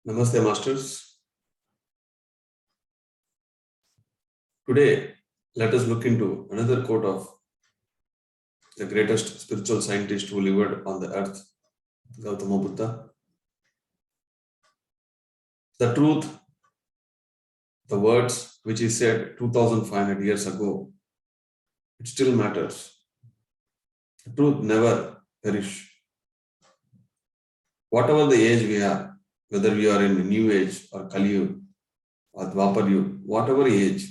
Namaste, Masters. Today, let us look into another quote of the greatest spiritual scientist who lived on the earth, Gautama Buddha. The truth, the words which he said 2500 years ago, it still matters. The truth never perish. Whatever the age we are, whether we are in New Age or Kali Yuga or Dwapar Yuga, whatever age,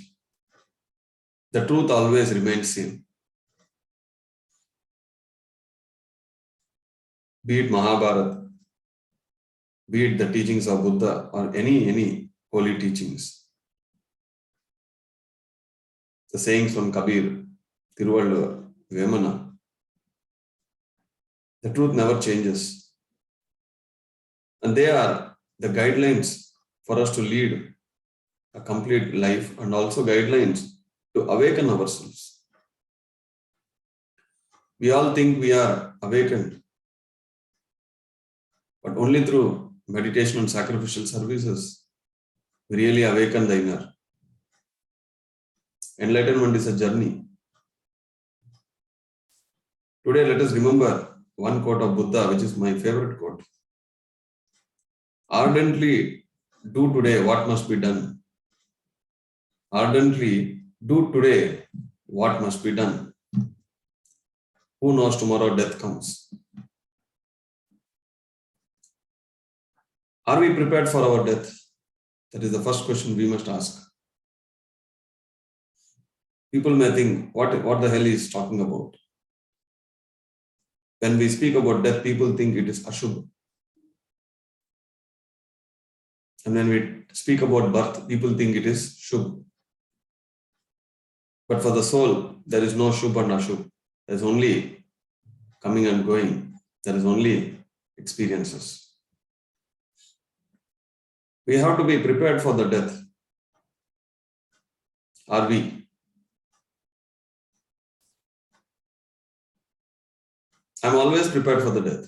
the truth always remains same. Be it Mahabharata, be it the teachings of Buddha or any holy teachings. The sayings from Kabir, Tiruvalluvar, Vemana, the truth never changes. And they are the guidelines for us to lead a complete life and also guidelines to awaken ourselves. We all think we are awakened, but only through meditation and sacrificial services we really awaken the inner. Enlightenment is a journey. Today, let us remember one quote of Buddha, which is my favorite quote. Ardently do today what must be done. Ardently do today what must be done. Who knows tomorrow death comes? Are we prepared for our death? That is the first question we must ask. People may think, what the hell is talking about? When we speak about death, people think it is Ashubha. And when we speak about birth, people think it is Shubh. But for the soul, there is no Shubh and Ashubh. There is only coming and going. There is only experiences. We have to be prepared for the death. Are we? I'm always prepared for the death.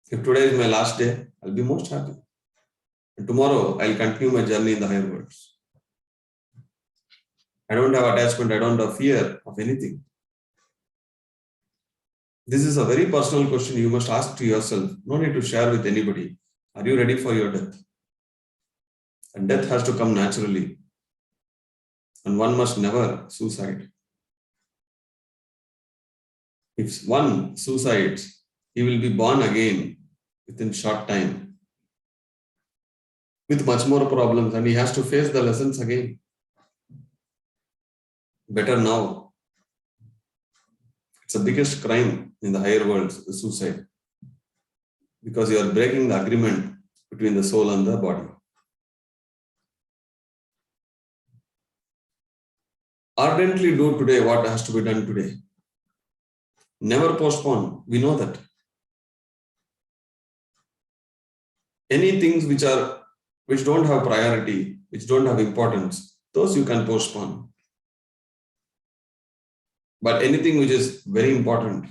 If today is my last day, I'll be most happy. And tomorrow, I'll continue my journey in the higher worlds. I don't have attachment, I don't have fear of anything. This is a very personal question you must ask to yourself. No need to share with anybody. Are you ready for your death? And death has to come naturally. And one must never suicide. If one suicides, he will be born again within short time with much more problems, and he has to face the lessons again. Better now. It's the biggest crime in the higher worlds, the suicide. Because you are breaking the agreement between the soul and the body. Ardently do today what has to be done today. Never postpone. We know that. Any things which don't have priority, which don't have importance, those you can postpone. But anything which is very important,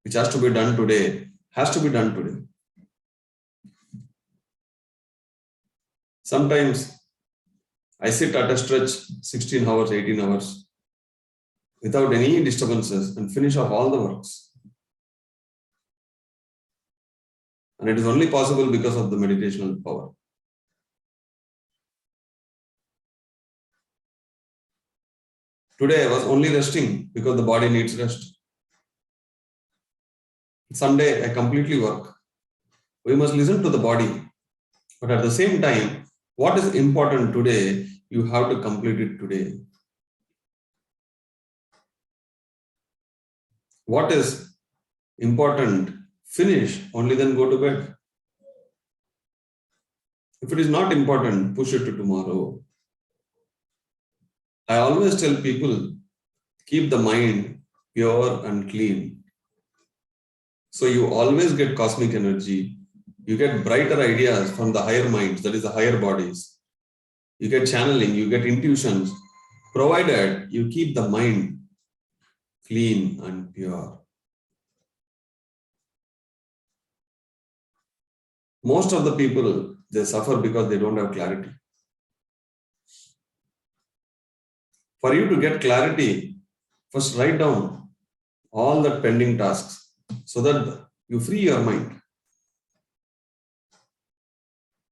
which has to be done today, has to be done today. Sometimes I sit at a stretch 16 hours, 18 hours without any disturbances and finish off all the works. And it is only possible because of the meditational power. Today I was only resting because the body needs rest. Someday I completely work. We must listen to the body. But at the same time, what is important today, you have to complete it today. What is important, finish, only then go to bed. If it is not important, push it to tomorrow. I always tell people, keep the mind pure and clean. So you always get cosmic energy. You get brighter ideas from the higher minds, that is the higher bodies. You get channeling, you get intuitions, provided you keep the mind clean and pure. Most of the people, they suffer because they don't have clarity. For you to get clarity, first write down all the pending tasks so that you free your mind.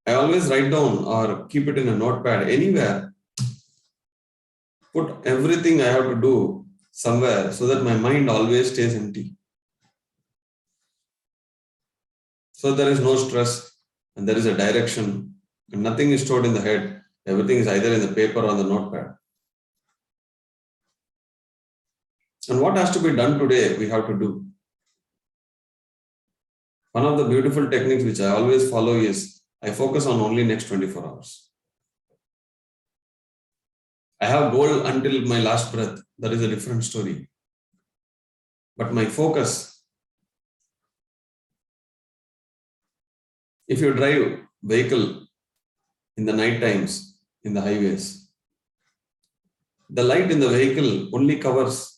I always write down or keep it in a notepad anywhere. Put everything I have to do somewhere so that my mind always stays empty. So there is no stress and there is a direction and nothing is stored in the head. Everything is either in the paper or the notepad. And what has to be done today, we have to do. One of the beautiful techniques which I always follow is I focus on only next 24 hours. I have goal until my last breath. That is a different story. But my focus, if you drive vehicle in the night times in the highways, the light in the vehicle only covers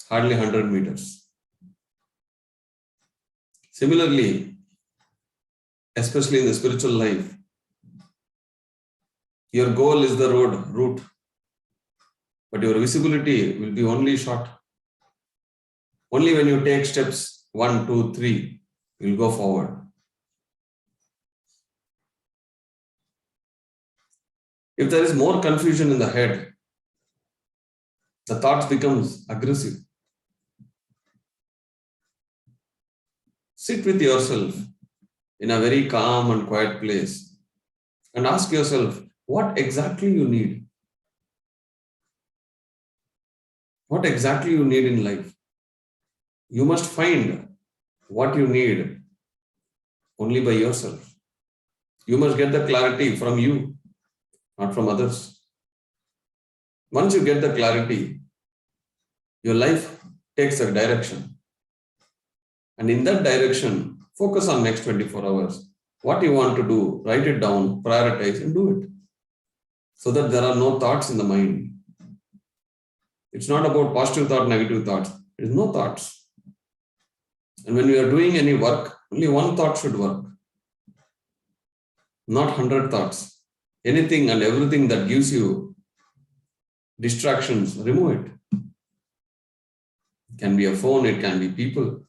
hardly 100 meters. Similarly, especially in the spiritual life, your goal is the route, but your visibility will be only short. Only when you take steps 1, 2, 3, you will go forward. If there is more confusion in the head, the thoughts becomes aggressive. Sit with yourself in a very calm and quiet place and ask yourself what exactly you need. What exactly you need in life. You must find what you need only by yourself. You must get the clarity from you, not from others. Once you get the clarity, your life takes a direction. And in that direction, focus on next 24 hours. What you want to do, write it down, prioritize and do it. So that there are no thoughts in the mind. It's not about positive thought, negative thoughts. There is no thoughts. And when you are doing any work, only one thought should work. Not 100 thoughts. Anything and everything that gives you distractions, remove it. It can be a phone, it can be people.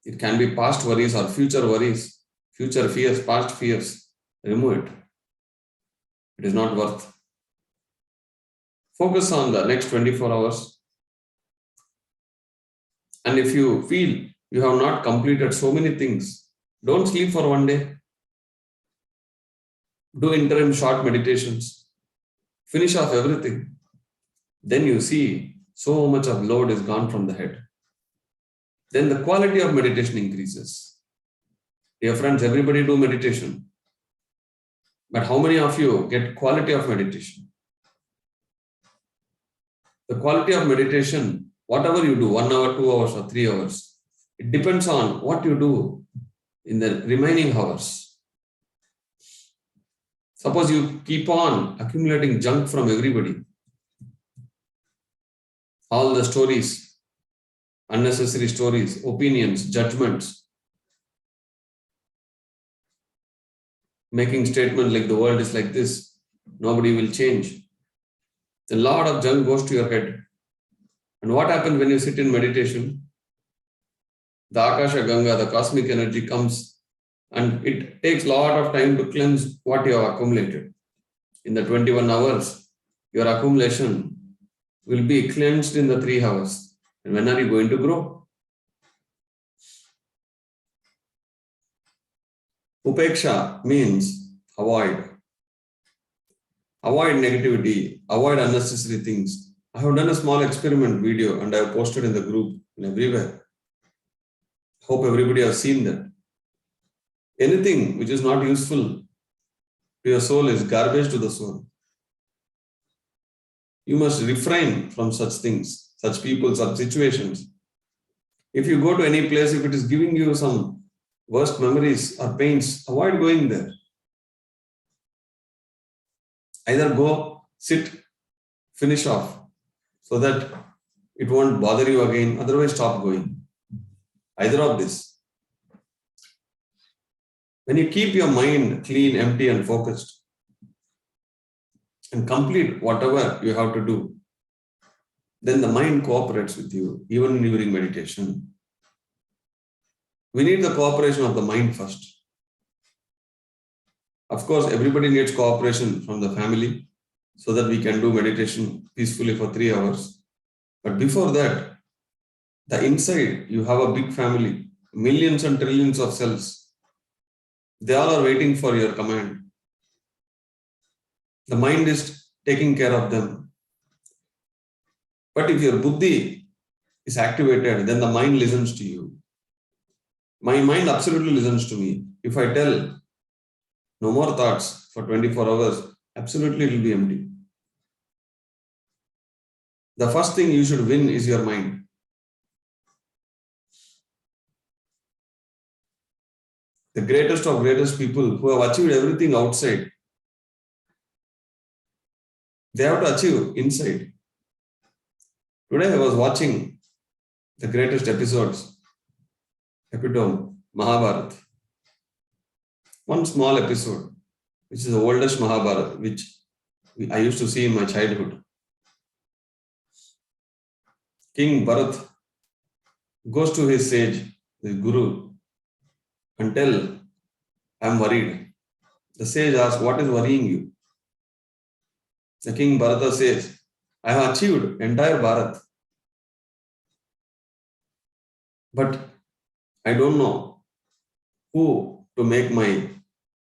It can be past worries or future worries, future fears, past fears. Remove it. It is not worth. Focus on the next 24 hours. And if you feel you have not completed so many things, don't sleep for one day. Do interim short meditations. Finish off everything. Then you see so much of load is gone from the head. Then the quality of meditation increases. Dear friends, everybody do meditation. But how many of you get quality of meditation? The quality of meditation, whatever you do, 1 hour, 2 hours or 3 hours, it depends on what you do in the remaining hours. Suppose you keep on accumulating junk from everybody. All the stories, unnecessary stories, opinions, judgments, making statements like the world is like this, nobody will change. A lot of junk goes to your head. And what happens when you sit in meditation? The Akasha Ganga, the cosmic energy comes and it takes a lot of time to cleanse what you have accumulated. In the 21 hours, your accumulation will be cleansed in the 3 hours. And when are you going to grow? Upeksha means avoid. Avoid negativity, avoid unnecessary things. I have done a small experiment video and I have posted in the group and everywhere. Hope everybody has seen that. Anything which is not useful to your soul is garbage to the soul. You must refrain from such things, such people, such situations. If you go to any place, if it is giving you some worst memories or pains, avoid going there. Either go, sit, finish off so that it won't bother you again. Otherwise, stop going. Either of this. When you keep your mind clean, empty, and focused, and complete whatever you have to do, then the mind cooperates with you, even during meditation. We need the cooperation of the mind first. Of course, everybody needs cooperation from the family so that we can do meditation peacefully for 3 hours. But before that, the inside, you have a big family, millions and trillions of cells. They all are waiting for your command. The mind is taking care of them. But if your buddhi is activated, then the mind listens to you. My mind absolutely listens to me. If I tell no more thoughts for 24 hours, absolutely it will be empty. The first thing you should win is your mind. The greatest of greatest people who have achieved everything outside, they have to achieve inside. Today I was watching the greatest episodes, epitome, Mahabharata. One small episode, which is the oldest Mahabharata, which I used to see in my childhood. King Bharat goes to his sage, his guru, and tell, I am worried. The sage asks, what is worrying you? The king Bharata says, I have achieved entire Bharat. But I don't know who to make my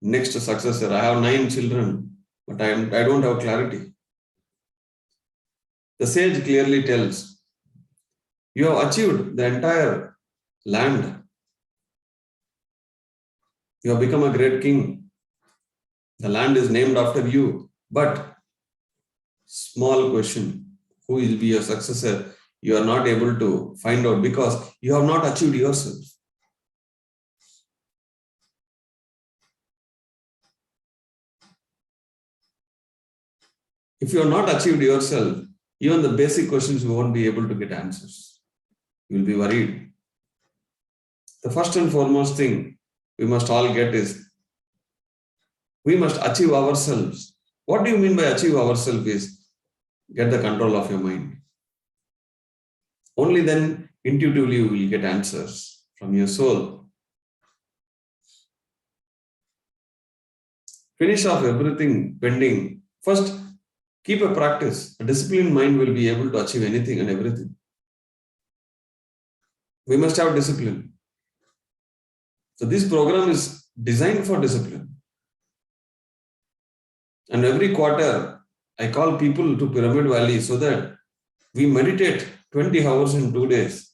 next successor. I have 9 children, but I don't have clarity. The sage clearly tells, you have achieved the entire land. You have become a great king. The land is named after you. But small question, who will be your successor? You are not able to find out because you have not achieved yourself. If you have not achieved yourself, even the basic questions you won't be able to get answers. You will be worried. The first and foremost thing we must all get is we must achieve ourselves. What do you mean by achieve ourselves is get the control of your mind. Only then intuitively you will get answers from your soul. Finish off everything pending. First, keep a practice. A disciplined mind will be able to achieve anything and everything. We must have discipline. So this program is designed for discipline. And every quarter, I call people to Pyramid Valley so that we meditate 20 hours in 2 days,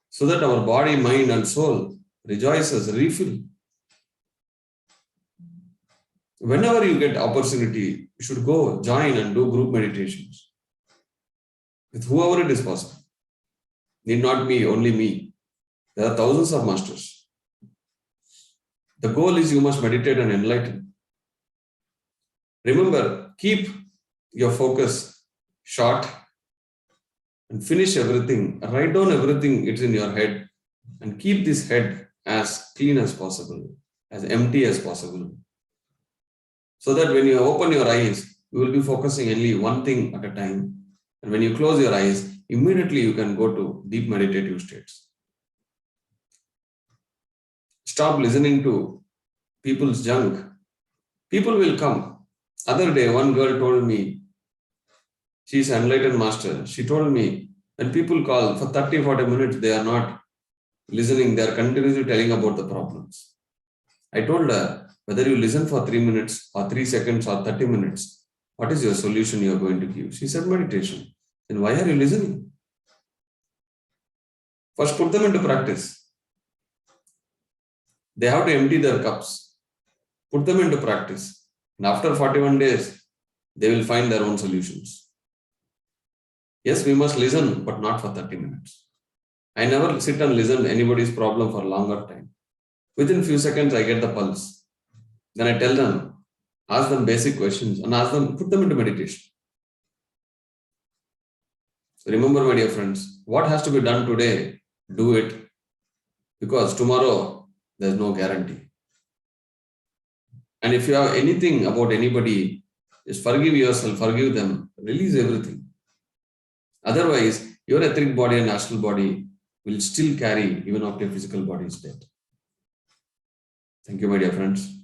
so that our body, mind, and soul rejoices, refill. Whenever you get opportunity, you should go join and do group meditations with whoever it is possible. Need not be only me. There are thousands of masters. The goal is you must meditate and enlighten. Remember, keep your focus short and finish everything. Write down everything it's in your head and keep this head as clean as possible, as empty as possible. So that when you open your eyes, you will be focusing only one thing at a time. And when you close your eyes, immediately you can go to deep meditative states. Stop listening to people's junk. People will come. Other day, one girl told me, she's an enlightened master. She told me, when people call for 30, 40 minutes, they are not listening. They are continuously telling about the problems. I told her, whether you listen for 3 minutes or 3 seconds or 30 minutes, what is your solution you are going to give? She said, meditation. Then why are you listening? First, put them into practice. They have to empty their cups. Put them into practice. And after 41 days, they will find their own solutions. Yes, we must listen, but not for 30 minutes. I never sit and listen to anybody's problem for a longer time. Within few seconds, I get the pulse. Then I tell them, ask them basic questions and ask them, put them into meditation. So remember, my dear friends, what has to be done today, do it. Because tomorrow, there's no guarantee. And if you have anything about anybody, just forgive yourself, forgive them, release everything. Otherwise, your etheric body and astral body will still carry even after your physical body is dead. Thank you, my dear friends.